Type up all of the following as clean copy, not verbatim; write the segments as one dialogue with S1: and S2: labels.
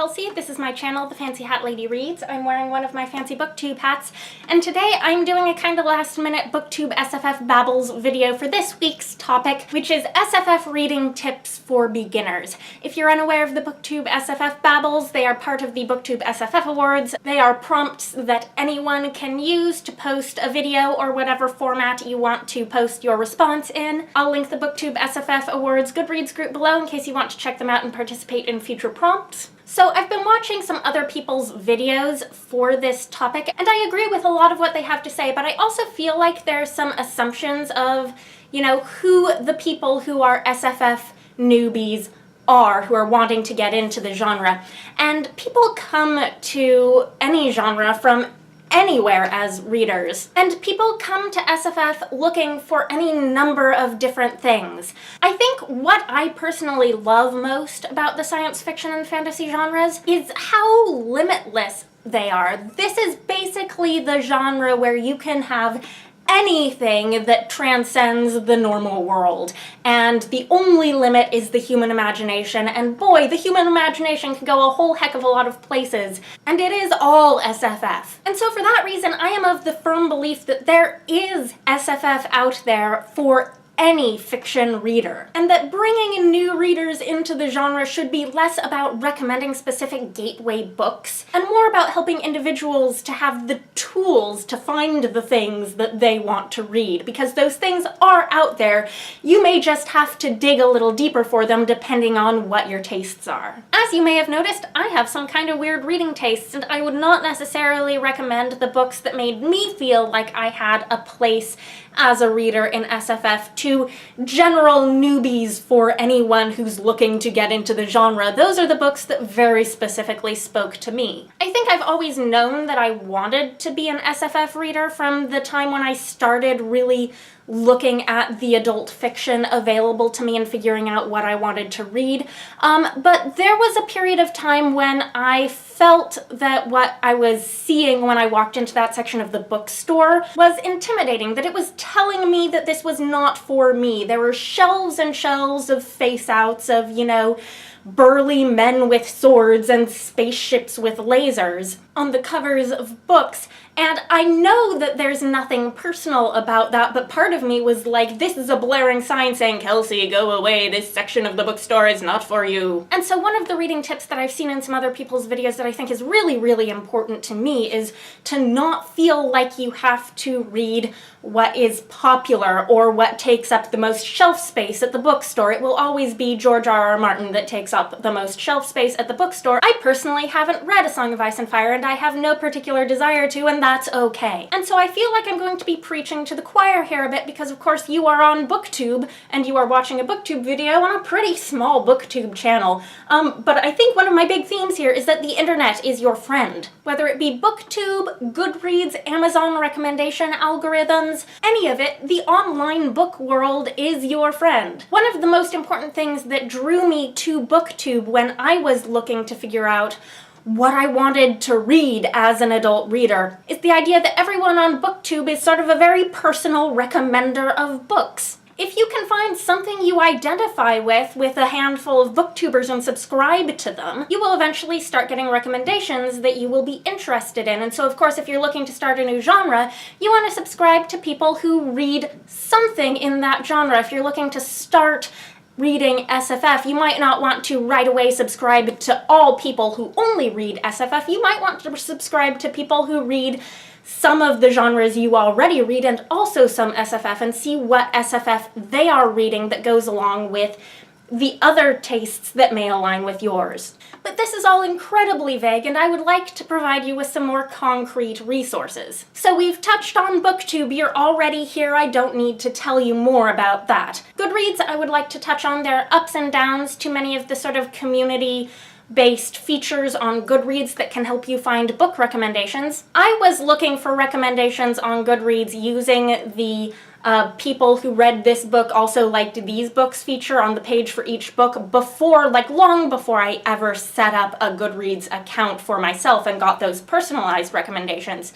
S1: Kelsey. This is my channel, The Fancy Hat Lady Reads. I'm wearing one of my fancy booktube hats, and today I'm doing a kind of last-minute BooktubeSFF Babbles video for this week's topic, which is SFF reading tips for beginners. If you're unaware of the BooktubeSFF Babbles, they are part of the BooktubeSFF Awards. They are prompts that anyone can use to post a video or whatever format you want to post your response in. I'll link the BooktubeSFF Awards Goodreads group below in case you want to check them out and participate in future prompts. So I've been watching some other people's videos for this topic, and I agree with a lot of what they have to say, but I also feel like there's some assumptions of, who the people who are SFF newbies are, who are wanting to get into the genre. And people come to any genre from anywhere as readers. And people come to SFF looking for any number of different things. I think what I personally love most about the science fiction and fantasy genres is how limitless they are. This is basically the genre where you can have anything that transcends the normal world, and the only limit is the human imagination, and boy, the human imagination can go a whole heck of a lot of places, and it is all SFF. And so for that reason, I am of the firm belief that there is SFF out there for any fiction reader, and that bringing new readers into the genre should be less about recommending specific gateway books and more about helping individuals to have the tools to find the things that they want to read, because those things are out there. You may just have to dig a little deeper for them depending on what your tastes are. As you may have noticed, I have some kind of weird reading tastes, and I would not necessarily recommend the books that made me feel like I had a place as a reader in SFF to general newbies for anyone who's looking to get into the genre. Those are the books that very specifically spoke to me. I think I've always known that I wanted to be an SFF reader from the time when I started really looking at the adult fiction available to me and figuring out what I wanted to read. But there was a period of time when I felt that what I was seeing when I walked into that section of the bookstore was intimidating, that it was telling me that this was not for me. There were shelves and shelves of face-outs of, burly men with swords and spaceships with lasers on the covers of books. And I know that there's nothing personal about that, but part of me was like, this is a blaring sign saying, Kelsey, go away, this section of the bookstore is not for you. And so one of the reading tips that I've seen in some other people's videos that I think is really, really important to me is to not feel like you have to read what is popular or what takes up the most shelf space at the bookstore. It will always be George R.R. Martin that takes up the most shelf space at the bookstore. I personally haven't read A Song of Ice and Fire, and I have no particular desire to, and that's okay. And so I feel like I'm going to be preaching to the choir here a bit because, of course, you are on Booktube, and you are watching a Booktube video on a pretty small Booktube channel. But I think one of my big themes here is that the internet is your friend. Whether it be Booktube, Goodreads, Amazon recommendation algorithms, any of it, the online book world is your friend. One of the most important things that drew me to Booktube when I was looking to figure out what I wanted to read as an adult reader is the idea that everyone on Booktube is sort of a very personal recommender of books. If you can find something you identify with a handful of booktubers and subscribe to them, you will eventually start getting recommendations that you will be interested in. And so, of course, if you're looking to start a new genre, you want to subscribe to people who read something in that genre. If you're looking to start reading SFF, you might not want to right away subscribe to all people who only read SFF. You might want to subscribe to people who read some of the genres you already read and also some SFF, and see what SFF they are reading that goes along with the other tastes that may align with yours. But this is all incredibly vague, and I would like to provide you with some more concrete resources. So we've touched on Booktube, you're already here, I don't need to tell you more about that. Goodreads, I would like to touch on their ups and downs to many of the sort of community-based features on Goodreads that can help you find book recommendations. I was looking for recommendations on Goodreads using the people who read this book also liked these books feature on the page for each book before, long before I ever set up a Goodreads account for myself and got those personalized recommendations.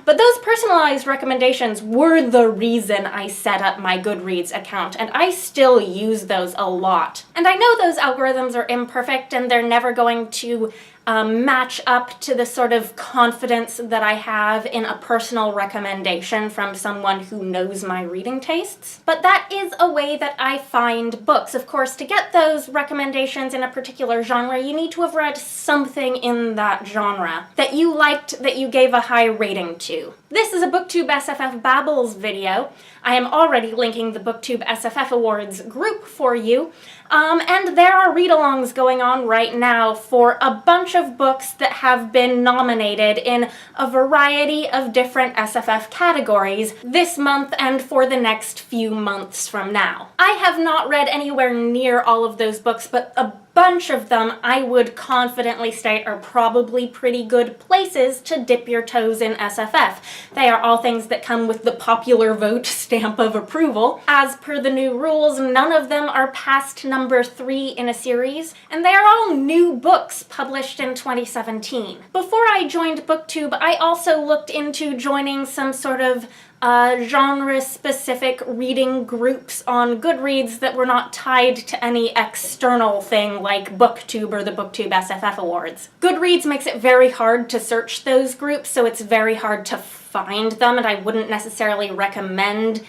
S1: But those personalized recommendations were the reason I set up my Goodreads account, and I still use those a lot. And I know those algorithms are imperfect and they're never going to match up to the sort of confidence that I have in a personal recommendation from someone who knows my reading tastes. But that is a way that I find books. Of course, to get those recommendations in a particular genre, you need to have read something in that genre that you liked, that you gave a high rating to. This is a BooktubeSFF Babbles video. I am already linking the BooktubeSFF Awards group for you, and there are read-alongs going on right now for a bunch of books that have been nominated in a variety of different SFF categories this month and for the next few months from now. I have not read anywhere near all of those books, but a bunch of them I would confidently state are probably pretty good places to dip your toes in SFF. They are all things that come with the popular vote stamp of approval. As per the new rules, none of them are past number 3 in a series, and they are all new books published in 2017. Before I joined Booktube, I also looked into joining some sort of genre-specific reading groups on Goodreads that were not tied to any external thing like Booktube or the BooktubeSFF Awards. Goodreads makes it very hard to search those groups, so it's very hard to find them, and I wouldn't necessarily recommend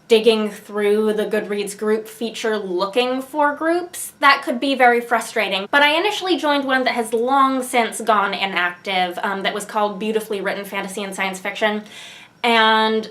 S1: digging through the Goodreads group feature looking for groups. That could be very frustrating. But I initially joined one that has long since gone inactive, that was called Beautifully Written Fantasy and Science Fiction. And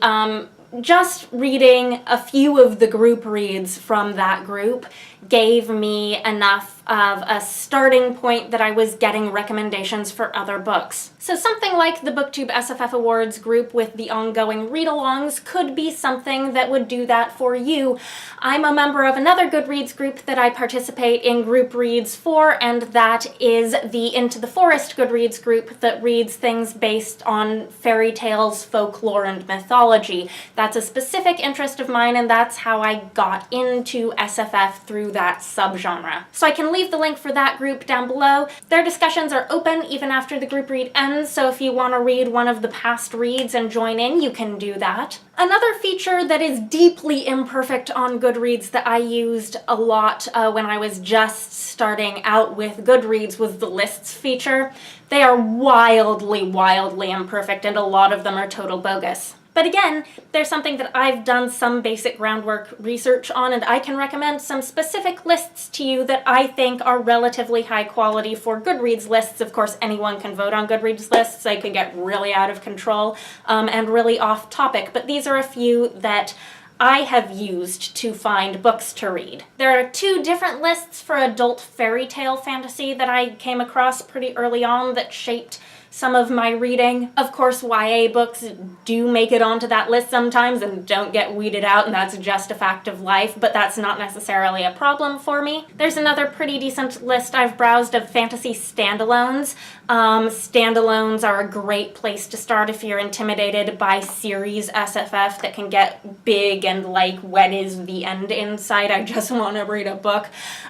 S1: just reading a few of the group reads from that group gave me enough of a starting point that I was getting recommendations for other books. So something like the BooktubeSFF Awards group with the ongoing read-alongs could be something that would do that for you. I'm a member of another Goodreads group that I participate in group reads for, and that is the Into the Forest Goodreads group that reads things based on fairy tales, folklore, and mythology. That's a specific interest of mine, and that's how I got into SFF through that subgenre. So I can leave the link for that group down below. Their discussions are open even after the group read ends, so if you want to read one of the past reads and join in, you can do that. Another feature that is deeply imperfect on Goodreads that I used a lot when I was just starting out with Goodreads was the lists feature. They are wildly, wildly imperfect, and a lot of them are total bogus. But again, there's something that I've done some basic groundwork research on, and I can recommend some specific lists to you that I think are relatively high quality for Goodreads lists. Of course, anyone can vote on Goodreads lists. They can get really out of control and really off topic, but these are a few that I have used to find books to read. There are 2 different lists for adult fairy tale fantasy that I came across pretty early on that shaped some of my reading. Of course, YA books do make it onto that list sometimes and don't get weeded out, and that's just a fact of life, but that's not necessarily a problem for me. There's another pretty decent list I've browsed of fantasy standalones. Standalones are a great place to start if you're intimidated by series SFF that can get big and like, when is the end in sight? I just want to read a book.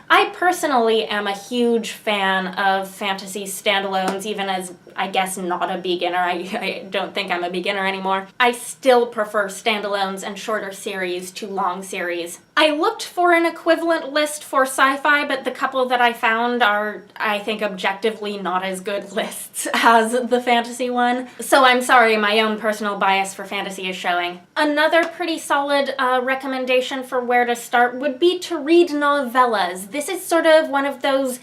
S1: I personally am a huge fan of fantasy standalones, even as I guess not a beginner. I don't think I'm a beginner anymore. I still prefer standalones and shorter series to long series. I looked for an equivalent list for sci-fi, but the couple that I found are, I think, objectively not as good lists as the fantasy one. So I'm sorry, my own personal bias for fantasy is showing. Another pretty solid recommendation for where to start would be to read novellas. This is sort of one of those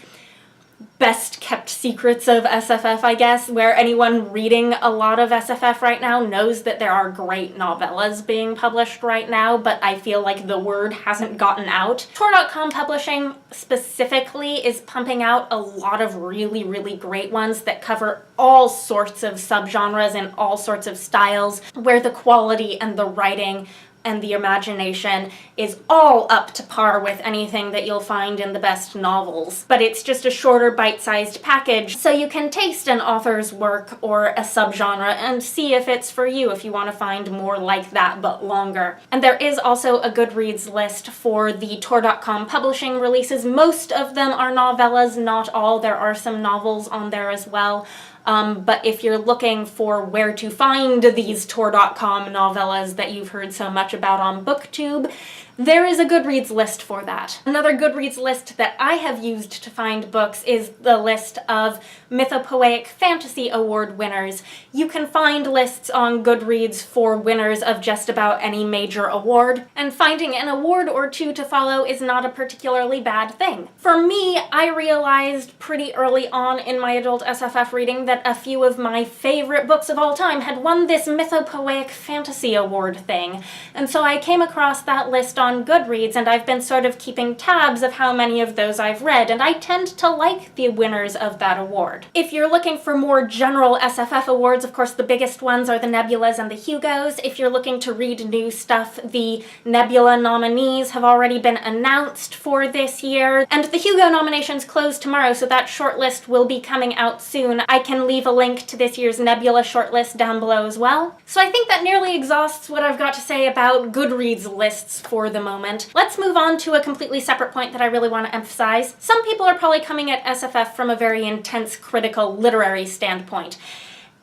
S1: best kept secrets of SFF, I guess, where anyone reading a lot of SFF right now knows that there are great novellas being published right now, but I feel like the word hasn't gotten out. Tor.com Publishing specifically is pumping out a lot of really, really great ones that cover all sorts of subgenres and all sorts of styles, where the quality and the writing and the imagination is all up to par with anything that you'll find in the best novels. But it's just a shorter, bite-sized package, so you can taste an author's work or a subgenre and see if it's for you, if you want to find more like that but longer. And there is also a Goodreads list for the Tor.com Publishing releases. Most of them are novellas, not all. There are some novels on there as well. But if you're looking for where to find these Tor.com novellas that you've heard so much about on Booktube, there is a Goodreads list for that. Another Goodreads list that I have used to find books is the list of Mythopoeic Fantasy Award winners. You can find lists on Goodreads for winners of just about any major award, and finding an award or two to follow is not a particularly bad thing. For me, I realized pretty early on in my adult SFF reading that a few of my favorite books of all time had won this Mythopoeic Fantasy Award thing, and so I came across that list on Goodreads, and I've been sort of keeping tabs of how many of those I've read, and I tend to like the winners of that award. If you're looking for more general SFF awards, of course the biggest ones are the Nebulas and the Hugos. If you're looking to read new stuff, the Nebula nominees have already been announced for this year, and the Hugo nominations close tomorrow, so that shortlist will be coming out soon. I can leave a link to this year's Nebula shortlist down below as well. So I think that nearly exhausts what I've got to say about Goodreads lists for the moment. Let's move on to a completely separate point that I really want to emphasize. Some people are probably coming at SFF from a very intense, critical, literary standpoint,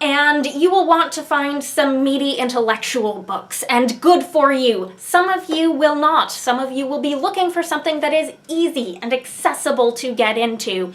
S1: and you will want to find some meaty intellectual books, and good for you. Some of you will not. Some of you will be looking for something that is easy and accessible to get into.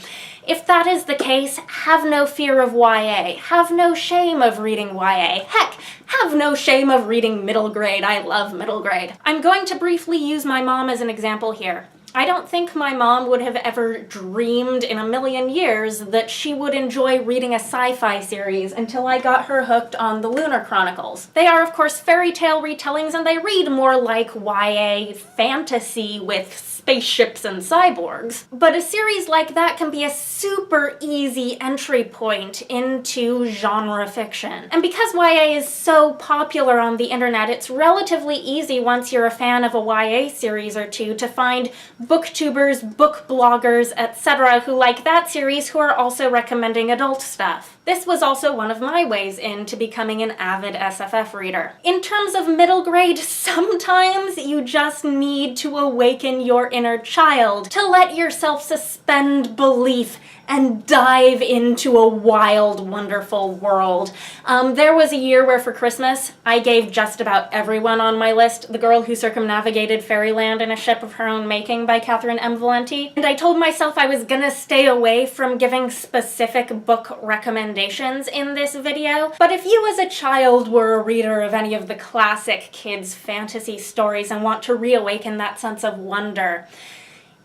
S1: If that is the case, have no fear of YA. Have no shame of reading YA. Heck, have no shame of reading middle grade. I love middle grade. I'm going to briefly use my mom as an example here. I don't think my mom would have ever dreamed in a million years that she would enjoy reading a sci-fi series until I got her hooked on the Lunar Chronicles. They are, of course, fairy tale retellings, and they read more like YA fantasy with spaceships and cyborgs. But a series like that can be a super easy entry point into genre fiction. And because YA is so popular on the internet, it's relatively easy once you're a fan of a YA series or two to find booktubers, book bloggers, etc. who like that series who are also recommending adult stuff. This was also one of my ways into becoming an avid SFF reader. In terms of middle grade, sometimes you just need to awaken your inner child, to let yourself suspend belief and dive into a wild, wonderful world. There was a year where for Christmas, I gave just about everyone on my list The Girl Who Circumnavigated Fairyland in a Ship of Her Own Making by Catherine Valente. And I told myself I was gonna stay away from giving specific book recommendations in this video. But if you as a child were a reader of any of the classic kids' fantasy stories and want to reawaken that sense of wonder,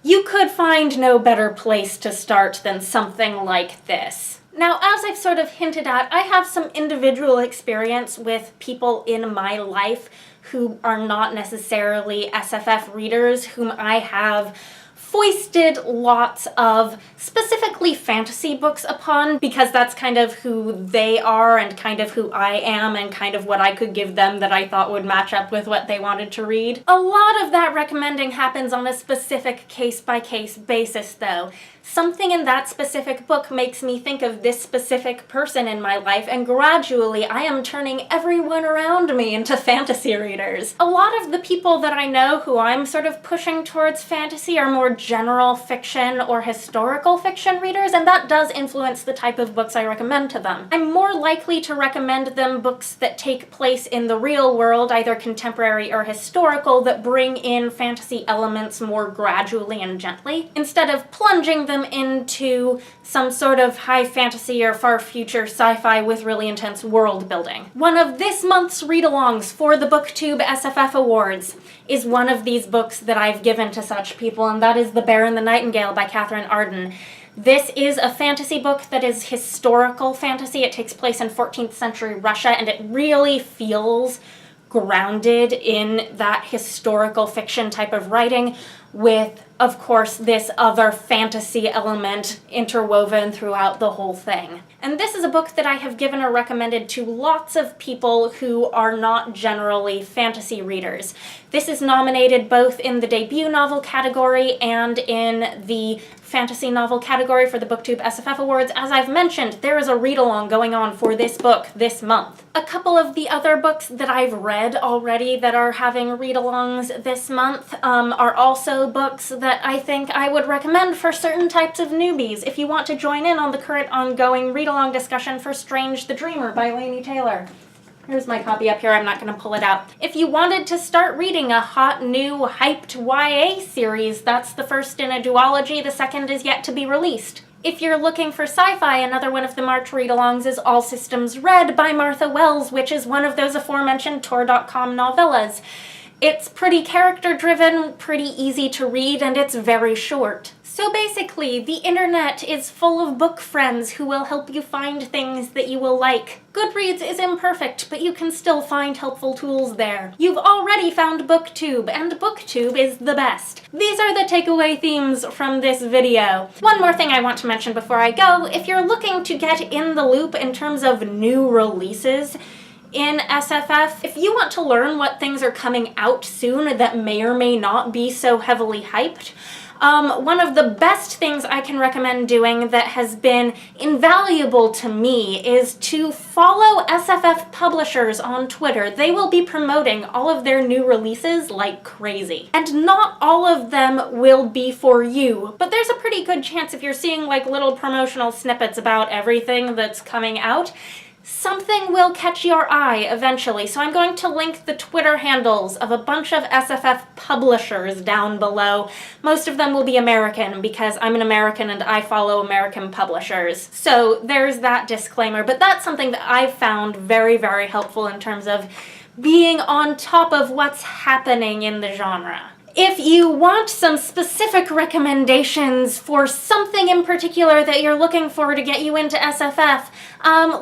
S1: you could find no better place to start than something like this. Now, as I've sort of hinted at, I have some individual experience with people in my life who are not necessarily SFF readers, whom I have foisted lots of specifically fantasy books upon, because that's kind of who they are and kind of who I am and kind of what I could give them that I thought would match up with what they wanted to read. A lot of that recommending happens on a specific case-by-case basis, though. Something in that specific book makes me think of this specific person in my life, and gradually I am turning everyone around me into fantasy readers. A lot of the people that I know who I'm sort of pushing towards fantasy are more general fiction or historical fiction readers, and that does influence the type of books I recommend to them. I'm more likely to recommend them books that take place in the real world, either contemporary or historical, that bring in fantasy elements more gradually and gently, instead of plunging them into some sort of high fantasy or far future sci-fi with really intense world building. One of this month's read-alongs for the Booktube SFF Awards is one of these books that I've given to such people, and that is The Bear and the Nightingale by Catherine Arden. This is a fantasy book that is historical fantasy. It takes place in 14th century Russia, and it really feels grounded in that historical fiction type of writing, with, of course, this other fantasy element interwoven throughout the whole thing. And this is a book that I have given or recommended to lots of people who are not generally fantasy readers. This is nominated both in the debut novel category and in the fantasy novel category for the Booktube SFF Awards. As I've mentioned, there is a read-along going on for this book this month. A couple of the other books that I've read already that are having read-alongs this month are also books that I think I would recommend for certain types of newbies. If you want to join in on the current ongoing read-along discussion for Strange the Dreamer by Laini Taylor. Here's my copy up here, I'm not going to pull it out. If you wanted to start reading a hot, new, hyped YA series, that's the first in a duology, the second is yet to be released. If you're looking for sci-fi, another one of the March read-alongs is All Systems Red by Martha Wells, which is one of those aforementioned Tor.com novellas. It's pretty character-driven, pretty easy to read, and it's very short. So basically, the internet is full of book friends who will help you find things that you will like. Goodreads is imperfect, but you can still find helpful tools there. You've already found Booktube, and Booktube is the best. These are the takeaway themes from this video. One more thing I want to mention before I go, if you're looking to get in the loop in terms of new releases in SFF, if you want to learn what things are coming out soon that may or may not be so heavily hyped, one of the best things I can recommend doing that has been invaluable to me is to follow SFF publishers on Twitter. They will be promoting all of their new releases like crazy. And not all of them will be for you, but there's a pretty good chance if you're seeing like little promotional snippets about everything that's coming out, something will catch your eye eventually. So I'm going to link the Twitter handles of a bunch of SFF publishers down below. Most of them will be American because I'm an American and I follow American publishers. So there's that disclaimer, but that's something that I've found very, very helpful in terms of being on top of what's happening in the genre. If you want some specific recommendations for something in particular that you're looking for to get you into SFF,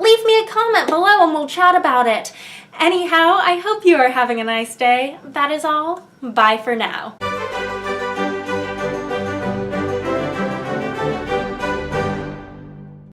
S1: leave me a comment below and we'll chat about it. Anyhow, I hope you are having a nice day. That is all. Bye for now.